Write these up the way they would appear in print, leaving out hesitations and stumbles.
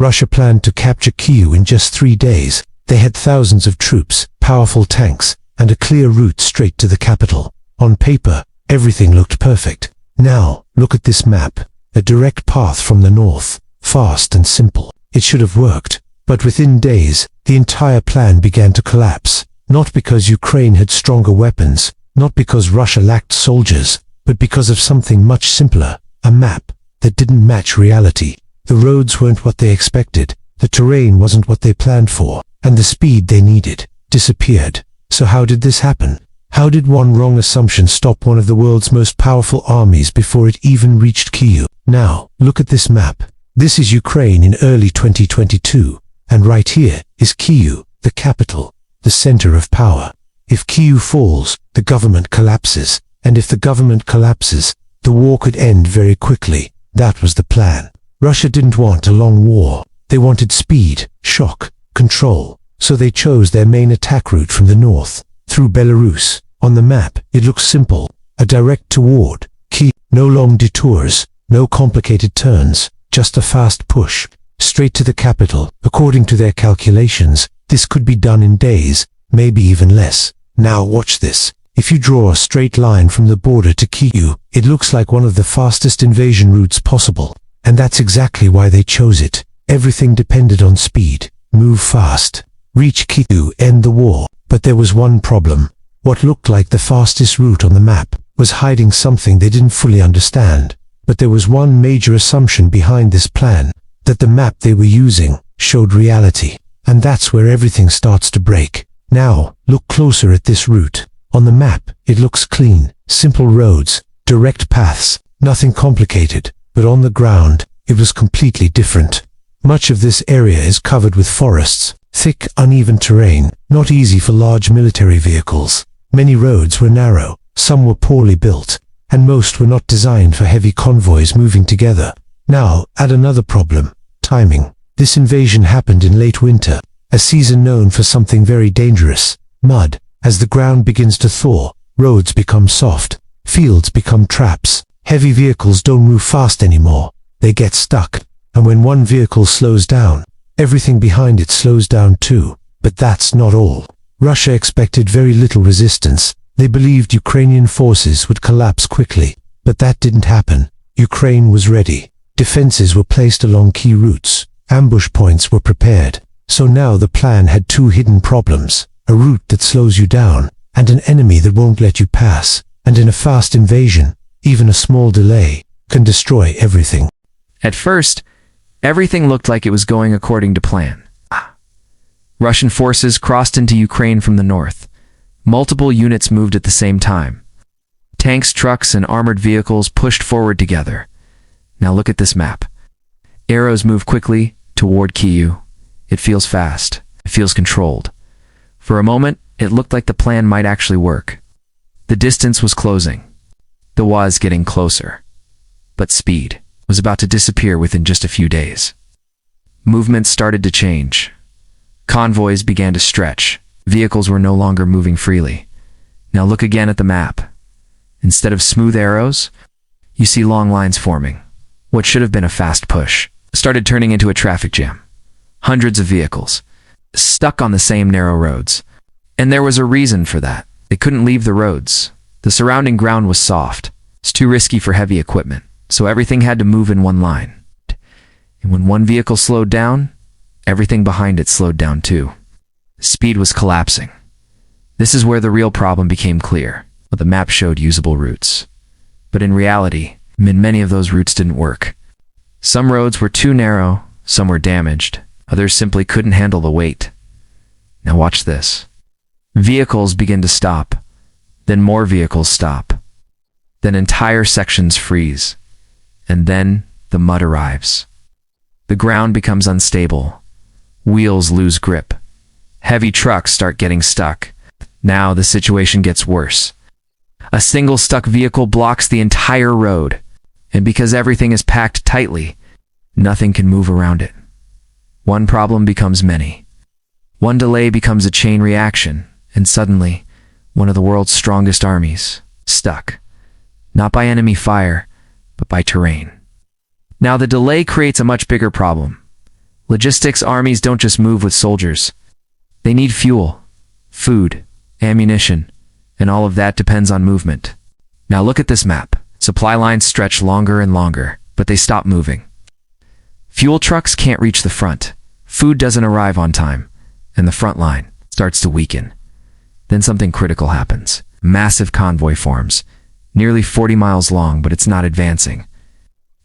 Russia planned to capture Kyiv in just 3 days. They had thousands of troops, powerful tanks, and a clear route straight to the capital. On paper, everything looked perfect. Now, look at this map. A direct path from the north, fast and simple. It should have worked. But within days, the entire plan began to collapse. Not because Ukraine had stronger weapons, not because Russia lacked soldiers, but because of something much simpler, a map that didn't match reality. The roads weren't what they expected, the terrain wasn't what they planned for, and the speed they needed disappeared. So how did this happen? How did one wrong assumption stop one of the world's most powerful armies before it even reached Kyiv? Now, look at this map. This is Ukraine in early 2022, and right here is Kyiv, the capital, the center of power. If Kyiv falls, the government collapses, and if the government collapses, the war could end very quickly. That was the plan. Russia didn't want a long war. They wanted speed, shock, control. So they chose their main attack route from the north, through Belarus. On the map, it looks simple. A direct toward Kyiv. No long detours, no complicated turns, just a fast push, straight to the capital. According to their calculations, this could be done in days, maybe even less. Now watch this. If you draw a straight line from the border to Kyiv, it looks like one of the fastest invasion routes possible. And that's exactly why they chose it. Everything depended on speed. Move fast. Reach Kyiv, end the war. But there was one problem. What looked like the fastest route on the map was hiding something they didn't fully understand. But there was one major assumption behind this plan, that the map they were using showed reality. And that's where everything starts to break. Now, look closer at this route. On the map, it looks clean, simple roads, direct paths, nothing complicated. But on the ground, it was completely different. Much of this area is covered with forests, thick, uneven terrain, not easy for large military vehicles. Many roads were narrow, some were poorly built, and most were not designed for heavy convoys moving together. Now, add another problem: timing. This invasion happened in late winter, a season known for something very dangerous: mud. As the ground begins to thaw, roads become soft, fields become traps. Heavy vehicles don't move fast anymore. They get stuck. And when one vehicle slows down, everything behind it slows down too. But that's not all. Russia expected very little resistance. They believed Ukrainian forces would collapse quickly. But that didn't happen. Ukraine was ready. Defenses were placed along key routes. Ambush points were prepared. So now the plan had two hidden problems: a route that slows you down, and an enemy that won't let you pass. And in a fast invasion, even a small delay can destroy everything. At first, everything looked like it was going according to plan. Russian forces crossed into Ukraine from the north. Multiple units moved at the same time. Tanks, trucks, and armored vehicles pushed forward together. Now look at this map. Arrows move quickly toward Kyiv. It feels fast. It feels controlled. For a moment, it looked like the plan might actually work. The distance was closing. The war was getting closer. But speed was about to disappear within just a few days. Movements started to change. Convoys began to stretch. Vehicles were no longer moving freely. Now look again at the map. Instead of smooth arrows, you see long lines forming. What should have been a fast push started turning into a traffic jam. Hundreds of vehicles, stuck on the same narrow roads. And there was a reason for that. They couldn't leave the roads. The surrounding ground was soft. It's too risky for heavy equipment, so everything had to move in one line. And when one vehicle slowed down, everything behind it slowed down too. Speed was collapsing. This is where the real problem became clear. The map showed usable routes. But in reality, many of those routes didn't work. Some roads were too narrow, some were damaged, others simply couldn't handle the weight. Now watch this. Vehicles begin to stop. Then more vehicles stop. Then entire sections freeze. And then the mud arrives. The ground becomes unstable. Wheels lose grip. Heavy trucks start getting stuck. Now the situation gets worse. A single stuck vehicle blocks the entire road. And because everything is packed tightly, nothing can move around it. One problem becomes many. One delay becomes a chain reaction, and suddenly, one of the world's strongest armies, stuck. Not by enemy fire, but by terrain. Now the delay creates a much bigger problem. Logistics armies don't just move with soldiers. They need fuel, food, ammunition, and all of that depends on movement. Now look at this map. Supply lines stretch longer and longer, but they stop moving. Fuel trucks can't reach the front. Food doesn't arrive on time, and the front line starts to weaken. Then something critical happens. Massive convoy forms, nearly 40 miles long, but it's not advancing.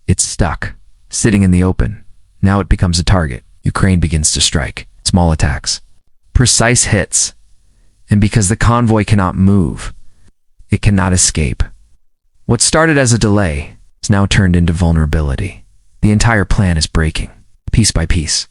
It's stuck, sitting in the open. Now it becomes a target. Ukraine begins to strike. Small attacks. Precise hits. And because the convoy cannot move, it cannot escape. What started as a delay is now turned into vulnerability. The entire plan is breaking, piece by piece.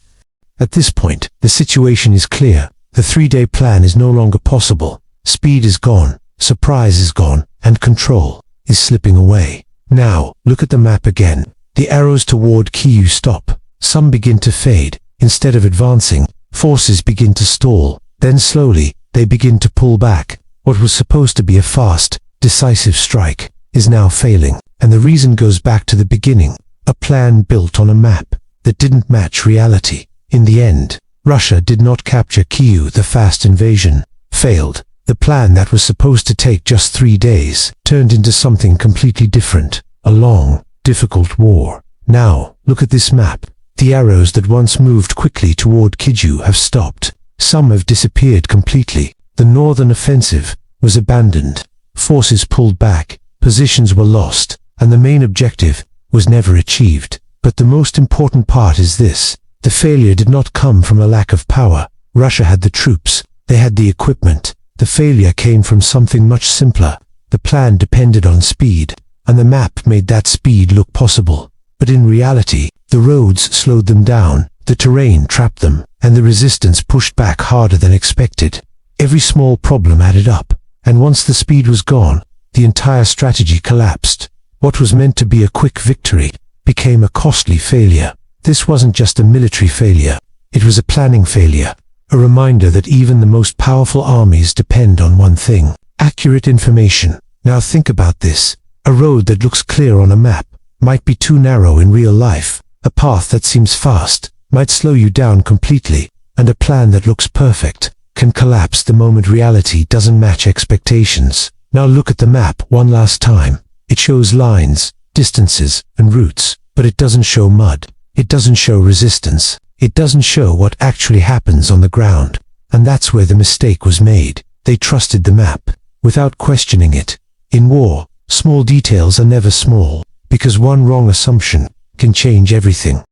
At this point, the situation is clear. The 3-day plan is no longer possible. Speed is gone, surprise is gone, and control is slipping away. Now, look at the map again. The arrows toward Kyiv stop. Some begin to fade. Instead of advancing, forces begin to stall. Then slowly, they begin to pull back. What was supposed to be a fast, decisive strike is now failing. And the reason goes back to the beginning. A plan built on a map that didn't match reality. In the end, Russia did not capture Kyiv. The fast invasion failed. The plan that was supposed to take just 3 days turned into something completely different. A long, difficult war. Now, look at this map. The arrows that once moved quickly toward Kyiv have stopped. Some have disappeared completely. The northern offensive was abandoned. Forces pulled back, positions were lost, and the main objective was never achieved. But the most important part is this. The failure did not come from a lack of power. Russia had the troops. They had the equipment. The failure came from something much simpler. The plan depended on speed, and the map made that speed look possible. But in reality, the roads slowed them down, the terrain trapped them, and the resistance pushed back harder than expected. Every small problem added up, and once the speed was gone, the entire strategy collapsed. What was meant to be a quick victory became a costly failure. This wasn't just a military failure, it was a planning failure. A reminder that even the most powerful armies depend on one thing: accurate information. Now think about this. A road that looks clear on a map might be too narrow in real life. A path that seems fast might slow you down completely. And a plan that looks perfect can collapse the moment reality doesn't match expectations. Now look at the map one last time. It shows lines, distances, and routes, but it doesn't show mud. It doesn't show resistance. It doesn't show what actually happens on the ground. And that's where the mistake was made. They trusted the map without questioning it. In war, small details are never small, because one wrong assumption can change everything.